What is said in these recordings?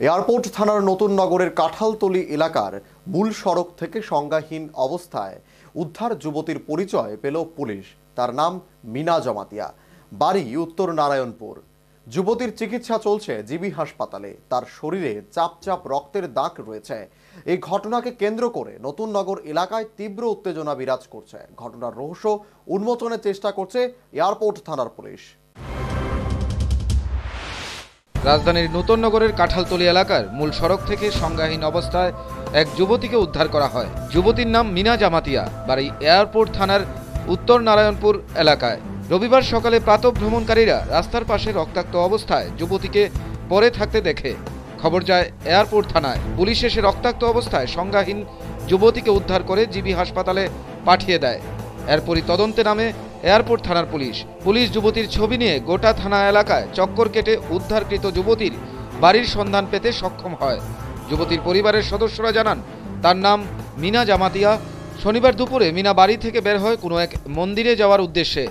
Airport থানার নতুন নগরের কাঁঠালতলী এলাকার মূল সড়ক থেকে সংজ্ঞাহীন অবস্থায় উদ্ধার যুবতীর পরিচয় পেল পুলিশ। তার নাম মিনা জমাতিয়া, বাড়ি উত্তর নারায়ণপুর। যুবতীর চিকিৎসা চলছে জিবি হাসপাতালে। তার শরীরে চাপ চাপ রক্তের দাগ রয়েছে। এই ঘটনাকে কেন্দ্র করে নতুন নগর এলাকায় তীব্র উত্তেজনা বিরাজ করছে। ঘটনার রহস্য উন্মোচনের চেষ্টা করছে এয়ারপোর্ট থানার পুলিশ। রাজধানীর নতুন নগরের কাঁঠালতলী এলাকার মূল সড়ক থেকে সংজ্ঞাহীন অবস্থায় এক যুবতীকে উদ্ধার করা হয়। যুবতীর নাম মিনা জামাতিয়া, বাড়ি এয়ারপোর্ট থানার উত্তর নারায়ণপুর এলাকায়। রবিবার সকালে প্রাতঃভ্রমণকারীরা রাস্তার পাশে রক্তাক্ত অবস্থায় যুবতীকে পড়ে থাকতে দেখে খবর যায় এয়ারপোর্ট থানায়। পুলিশ এসে রক্তাক্ত অবস্থায় সংজ্ঞাহীন যুবতীকে উদ্ধার করে জিবি হাসপাতালে পাঠিয়ে দেয়। এরপরই তদন্তে নামে এয়ারপোর্ট থানার পুলিশ যুবতীর ছবি নিয়ে গোটা থানা এলাকায় চক্কর কেটে উদ্ধারকৃত যুবতীর বাড়ির সন্ধান পেতে সক্ষম হয়। যুবতীর পরিবারের সদস্যরা জানান, তার নাম মিনা জামাতিয়া। শনিবার দুপুরে মিনা বাড়ি থেকে বের হয় কোনো এক মন্দিরে যাওয়ার উদ্দেশ্যে।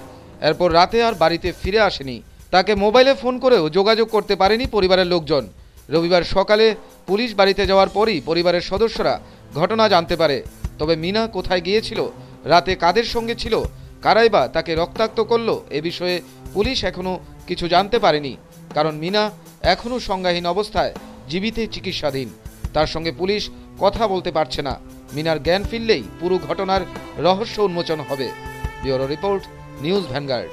এরপর রাতে আর বাড়িতে ফিরে আসেনি। তাকে মোবাইলে ফোন করেও যোগাযোগ করতে পারেনি পরিবারের লোকজন। রবিবার সকালে পুলিশ বাড়িতে যাওয়ার পরই পরিবারের সদস্যরা ঘটনা জানতে পারে। তবে মিনা কোথায় গিয়েছিল, রাতে কাদের সঙ্গে ছিল, কারাই বা তাকে রক্তাক্ত করলো, এ বিষয়ে পুলিশ এখনও কিছু জানতে পারেনি। কারণ মিনা এখনও সংজ্ঞাহীন অবস্থায় জীবিতে চিকিৎসাধীন। তার সঙ্গে পুলিশ কথা বলতে পারছে না। মিনার জ্ঞান ফিরলেই পুরো ঘটনার রহস্য উন্মোচন হবে। Bureau report, news vanguard.